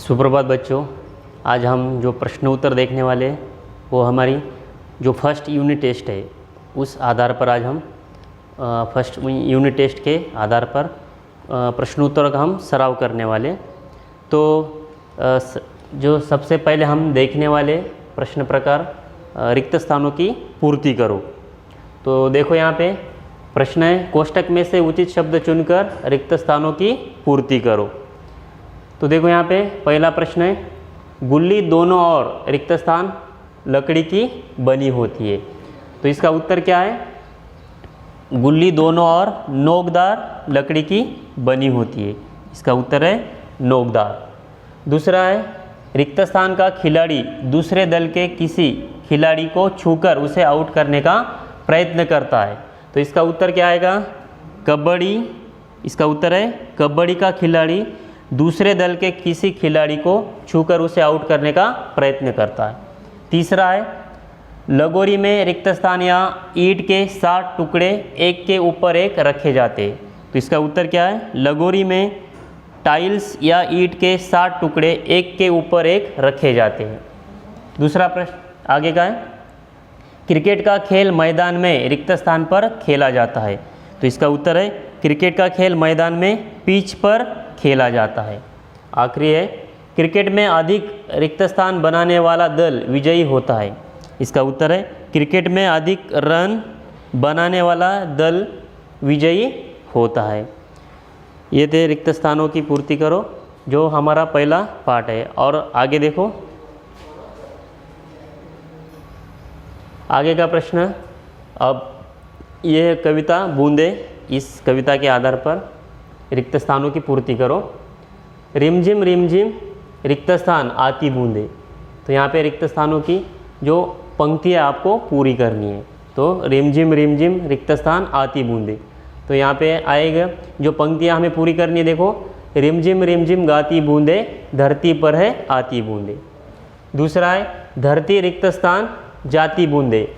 सुप्रभात बच्चों, आज हम जो प्रश्न उत्तर देखने वाले हैं वो हमारी जो फर्स्ट यूनिट टेस्ट है उस आधार पर आज हम फर्स्ट यूनिट टेस्ट के आधार पर प्रश्न उत्तर का हम सराव करने वाले। तो जो सबसे पहले हम देखने वाले प्रश्न प्रकार रिक्त स्थानों की पूर्ति करो। तो देखो यहाँ पे प्रश्न है, कोष्टक में से उचित शब्द चुनकर रिक्त स्थानों की पूर्ति करो। तो देखो यहाँ पे पहला प्रश्न है, गुल्ली दोनों ओर रिक्त स्थान लकड़ी की बनी होती है। तो इसका उत्तर क्या है? गुल्ली दोनों ओर नोकदार लकड़ी की बनी होती है। इसका उत्तर है नोकदार। दूसरा है, रिक्त स्थान का खिलाड़ी दूसरे दल के किसी खिलाड़ी को छूकर उसे आउट करने का प्रयत्न करता है। तो इसका उत्तर क्या आएगा? कबड्डी। इसका उत्तर है कबड्डी का खिलाड़ी दूसरे दल के किसी खिलाड़ी को छूकर उसे आउट करने का प्रयत्न करता है। तीसरा है, लगोरी में रिक्त स्थान या ईंट के 7 टुकड़े एक के ऊपर एक रखे जाते हैं। तो इसका उत्तर क्या है? लगोरी में टाइल्स या ईंट के 7 टुकड़े एक के ऊपर एक रखे जाते हैं। दूसरा प्रश्न आगे का है, क्रिकेट का खेल मैदान में रिक्त स्थान पर खेला जाता है। तो इसका उत्तर है क्रिकेट का खेल मैदान में पिच पर खेला जाता है। आखिरी है, क्रिकेट में अधिक रिक्त स्थान बनाने वाला दल विजयी होता है। इसका उत्तर है क्रिकेट में अधिक रन बनाने वाला दल विजयी होता है। ये थे रिक्त स्थानों की पूर्ति करो, जो हमारा पहला पार्ट है। और आगे देखो, आगे का प्रश्न, अब ये कविता बूंदे, इस कविता के आधार पर रिक्त स्थानों की पूर्ति करो। रिमझिम रिमझिम रिक्त स्थान आती बूंदे। तो यहाँ पे रिक्त स्थानों की जो पंक्तियाँ आपको पूरी करनी है। तो रिमझिम रिमझिम रिक्त स्थान आती बूंदे, तो यहाँ पे आएगा जो पंक्तियाँ हमें पूरी करनी है। देखो, रिमझिम रिमझिम गाती बूंदे धरती पर है आती बूंदे। दूसरा है, धरती रिक्त स्थान जाती बूंदे।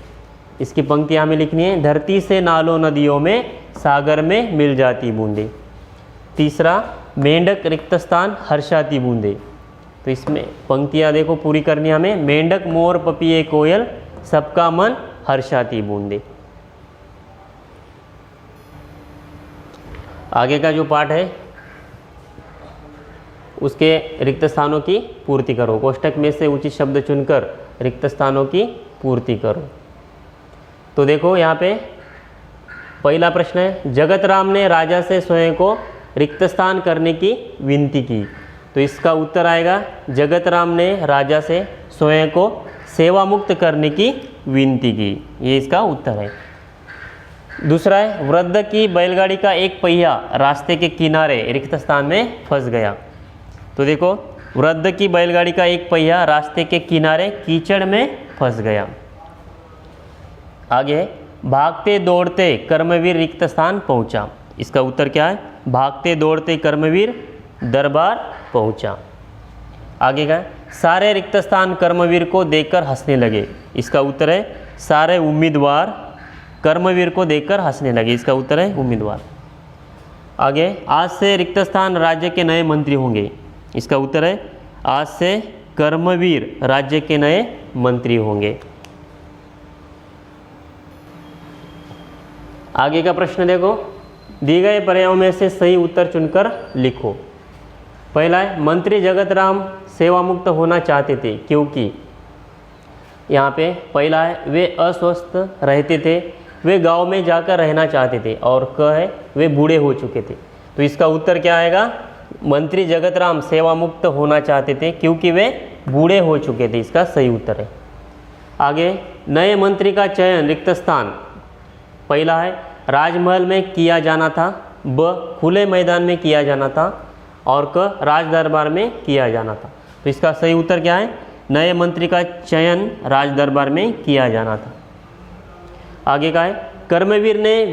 इसकी पंक्तियाँ हमें लिखनी है, धरती से नालों नदियों में सागर में मिल जाती बूंदे। तीसरा, मेंढक रिक्त स्थान हर्षाती बूंदे। तो इसमें पंक्तियाँ देखो पूरी करनी हमें, मेंढक मोर पपीए कोयल सबका मन हर्षाती बूंदे। आगे का जो पाठ है उसके रिक्त स्थानों की पूर्ति करो। कोष्टक में से उचित शब्द चुनकर रिक्त स्थानों की पूर्ति करो। तो देखो यहाँ पे पहला प्रश्न है, जगत राम ने राजा से स्वयं को रिक्त स्थान करने की विनती की। तो इसका उत्तर आएगा, जगत राम ने राजा से स्वयं को सेवा मुक्त करने की विनती की। ये इसका उत्तर है। दूसरा है, वृद्ध की बैलगाड़ी का एक पहिया रास्ते के किनारे रिक्त स्थान में फंस गया। तो देखो, वृद्ध की बैलगाड़ी का एक पहिया रास्ते के किनारे कीचड़ में फंस गया। आगे, भागते दौड़ते कर्मवीर रिक्त स्थान पहुंचा। इसका उत्तर क्या है? भागते दौड़ते कर्मवीर दरबार पहुंचा। आगे का, सारे रिक्त स्थान कर्मवीर को देखकर हंसने लगे। इसका उत्तर है, सारे उम्मीदवार कर्मवीर को देखकर हंसने लगे। इसका उत्तर है उम्मीदवार। आगे, आज से रिक्त स्थान राज्य के नए मंत्री होंगे। इसका उत्तर है, आज से कर्मवीर राज्य के नए मंत्री होंगे। आगे का प्रश्न देखो, दिए गए पर्यायों में से सही उत्तर चुनकर लिखो। पहला है, मंत्री जगत राम सेवा मुक्त होना चाहते थे क्योंकि, यहाँ पे पहला है, वे अस्वस्थ रहते थे, वे गांव में जाकर रहना चाहते थे। और क है, वे बूढ़े हो चुके थे। तो इसका उत्तर क्या आएगा? मंत्री जगत राम सेवा मुक्त होना चाहते थे क्योंकि वे बूढ़े हो चुके थे। इसका सही उत्तर है। आगे, नए मंत्री का चयन रिक्त स्थान, पहला है, राजमहल में किया जाना था, ब खुले मैदान में किया जाना था, और क राज दरबार में किया जाना था। तो इसका सही उत्तर क्या है? नए मंत्री का चयन राज दरबार में किया जाना था। आगे का है, कर्मवीर ने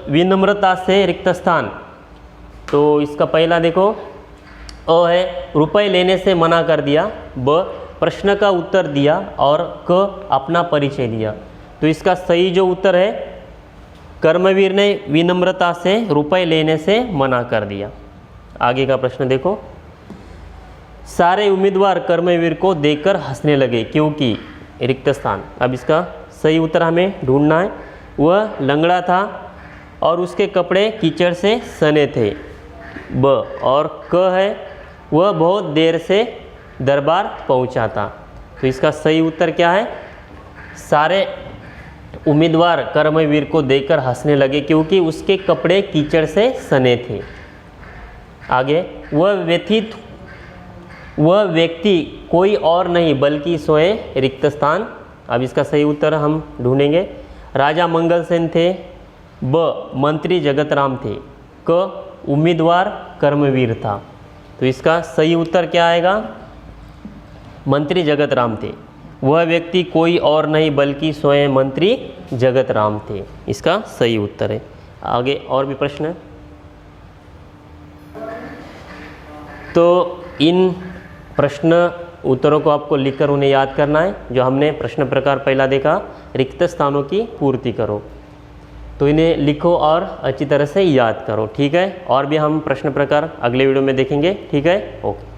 विनम्रता से रिक्त स्थान। तो इसका पहला देखो, अ है, रुपए लेने से मना कर दिया, ब प्रश्न का उत्तर दिया, और क अपना परिचय दिया। तो इसका सही जो उत्तर है, कर्मवीर ने विनम्रता से रुपए लेने से मना कर दिया। आगे का प्रश्न देखो, सारे उम्मीदवार कर्मवीर को देखकर हंसने लगे क्योंकि रिक्त स्थान। अब इसका सही उत्तर हमें ढूंढना है। वह लंगड़ा था और उसके कपड़े कीचड़ से सने थे। ब और क है वह बहुत देर से दरबार पहुंचा था। तो इसका सही उत्तर क्या है? सारे उम्मीदवार कर्मवीर को देखकर हंसने लगे क्योंकि उसके कपड़े कीचड़ से सने थे। आगे, वह व्यक्ति कोई और नहीं बल्कि स्वयं रिक्त स्थान। अब इसका सही उत्तर हम ढूंढेंगे। राजा मंगलसेन थे। ब मंत्री जगतराम थे। क उम्मीदवार कर्मवीर था। तो इसका सही उत्तर क्या आएगा? मंत्री जगतराम थे। वह व्यक्ति कोई और नहीं बल्कि स्वयं मंत्री जगतराम थे। इसका सही उत्तर है। आगे और भी प्रश्न है? तो इन प्रश्न उत्तरों को आपको लिखकर उन्हें याद करना है। जो हमने प्रश्न प्रकार पहला देखा, रिक्त स्थानों की पूर्ति करो, तो इन्हें लिखो और अच्छी तरह से याद करो। ठीक है, और भी हम प्रश्न प्रकार अगले वीडियो में देखेंगे। ठीक है, ओके।